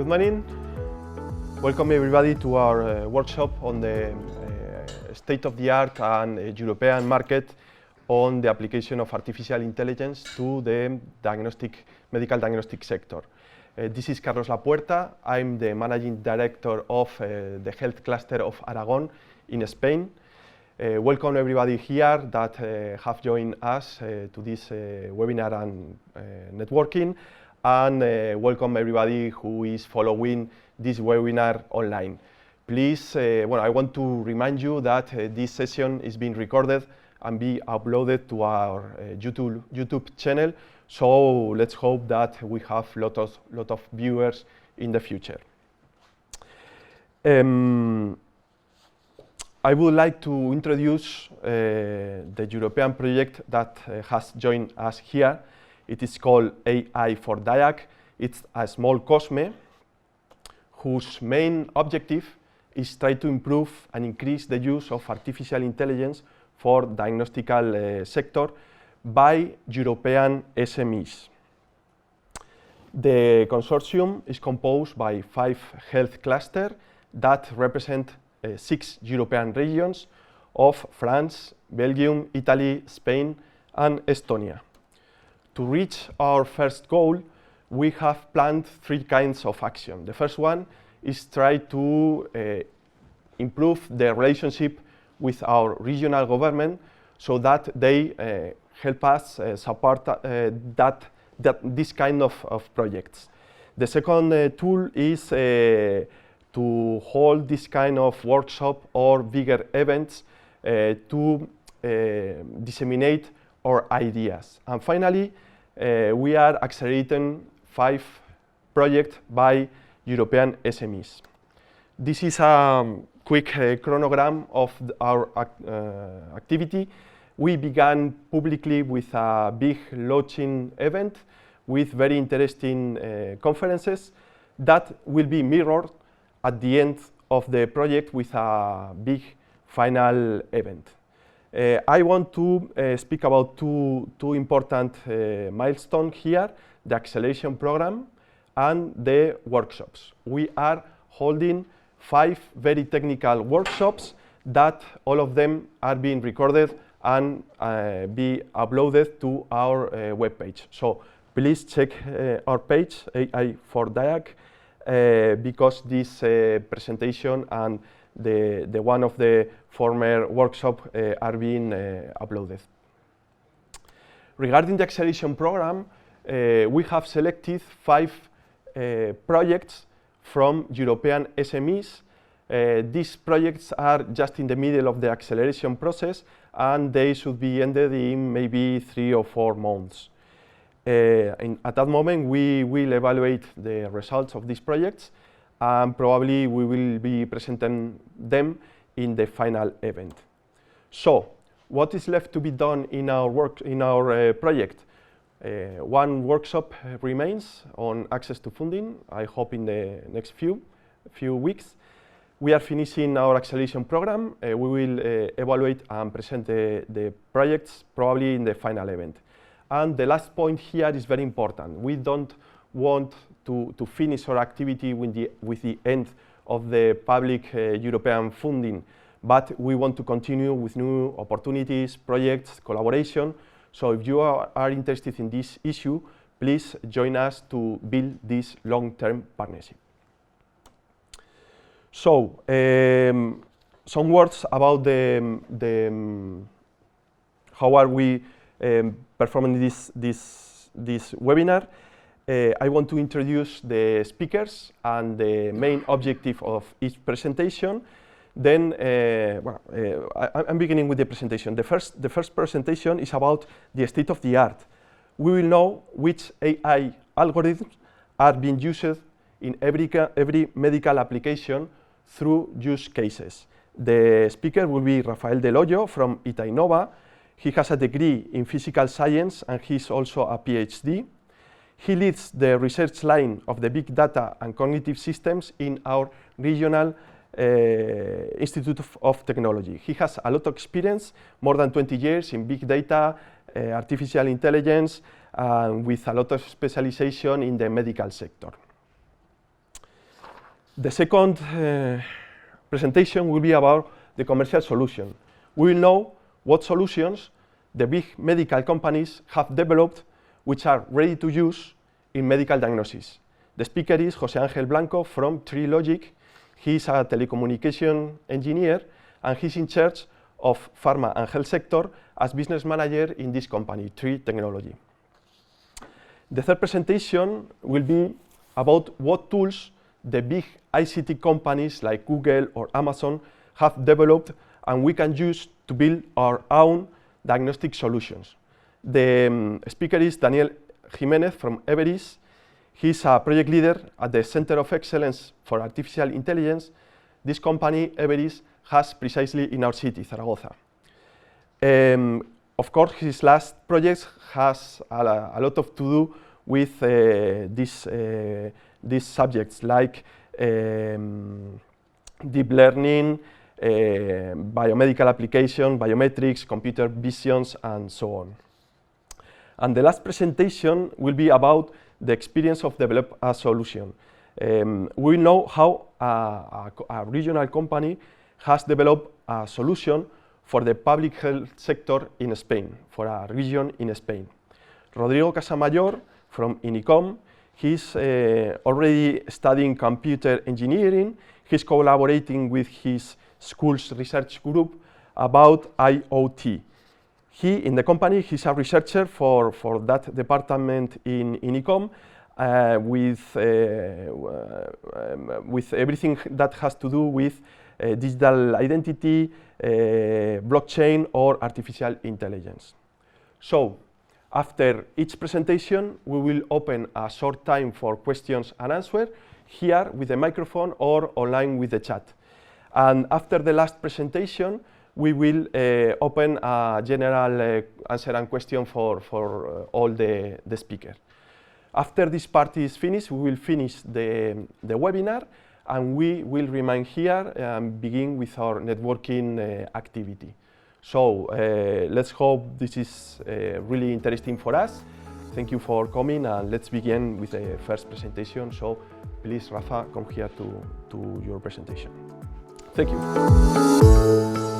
morning. Welcome everybody to our workshop on the state-of-the-art and European market on the application of artificial intelligence to the medical diagnostic sector. This is Carlos Lapuerta. I'm the managing director of the health cluster of Aragon in Spain. Welcome everybody here that have joined us to this webinar and networking, and welcome everybody who is following this webinar online. Please, I want to remind you that this session is being recorded and be uploaded to our YouTube channel. So let's hope that we have lot of viewers in the future. I would like to introduce the European project that has joined us here. It is called AI4Diag. It's a small COSME whose main objective is try to improve and increase the use of artificial intelligence for diagnostical sector by European SMEs. The consortium is composed by 5 health clusters that represent 6 European regions of France, Belgium, Italy, Spain, and Estonia. To reach our first goal, we have planned 3 kinds of action. The first one is try to improve the relationship with our regional government so that they help us support this kind of projects. The second tool is to hold this kind of workshop or bigger events to disseminate our ideas. And finally, we are accelerating 5 projects by European SMEs. This is a quick chronogram of our activity. We began publicly with a big launching event with very interesting conferences that will be mirrored at the end of the project with a big final event. I want to speak about two important milestones here, the acceleration program and the workshops. We are holding 5 very technical workshops that all of them are being recorded and be uploaded to our webpage. So please check our page, AI4Diag, because this presentation and the one of the former workshop are being uploaded. Regarding the acceleration program, we have selected 5 projects from European SMEs. These projects are just in the middle of the acceleration process, and they should be ended in maybe 3 or 4 months. At that moment, we will evaluate the results of these projects, and probably we will be presenting them in the final event. So, what is left to be done in our project? One workshop remains on access to funding, I hope in the next few weeks. We are finishing our acceleration program. We will evaluate and present the projects probably in the final event. And the last point here is very important. We don't want to finish our activity with the end of the public European funding, but we want to continue with new opportunities, projects, collaboration. So if you are interested in this issue, please join us to build this long-term partnership. So, some words about how are we performing this webinar. I want to introduce the speakers and the main objective of each presentation. Then, I'm beginning with the presentation. The first presentation is about the state of the art. We will know which AI algorithms are being used in every medical application through use cases. The speaker will be Rafael Del Hoyo from Itainova. He has a degree in physical science and he's also a PhD. He leads the research line of the big data and cognitive systems in our regional Institute of Technology. He has a lot of experience, more than 20 years in big data, artificial intelligence, with a lot of specialization in the medical sector. The second presentation will be about the commercial solution. We will know what solutions the big medical companies have developed which are ready to use in medical diagnosis. The speaker is José Ángel Blanco from Trilogic. He is a telecommunication engineer and he's in charge of pharma and health sector as business manager in this company, Tri Technology. The third presentation will be about what tools the big ICT companies like Google or Amazon have developed and we can use to build our own diagnostic solutions. The speaker is Daniel Jimenez from Everis. He's a project leader at the Center of Excellence for Artificial Intelligence. This company, Everis, has precisely in our city, Zaragoza. Of course, his last project has a lot to do with these subjects like deep learning, biomedical application, biometrics, computer visions, and so on. And the last presentation will be about the experience of developing a solution. We know how a regional company has developed a solution for the public health sector in Spain, for a region in Spain. Rodrigo Casamayor from INICOM, he's already studying computer engineering. He's collaborating with his school's research group about IoT. In the company, he's a researcher for that department in INICOM with everything that has to do with digital identity, blockchain, or artificial intelligence. So, after each presentation, we will open a short time for questions and answers here with the microphone or online with the chat. And after the last presentation, we will open a general answer and question for all the speakers. After this part is finished, we will finish the webinar and we will remain here and begin with our networking activity. So let's hope this is really interesting for us. Thank you for coming and let's begin with the first presentation. So please, Rafa, come here to your presentation. Thank you.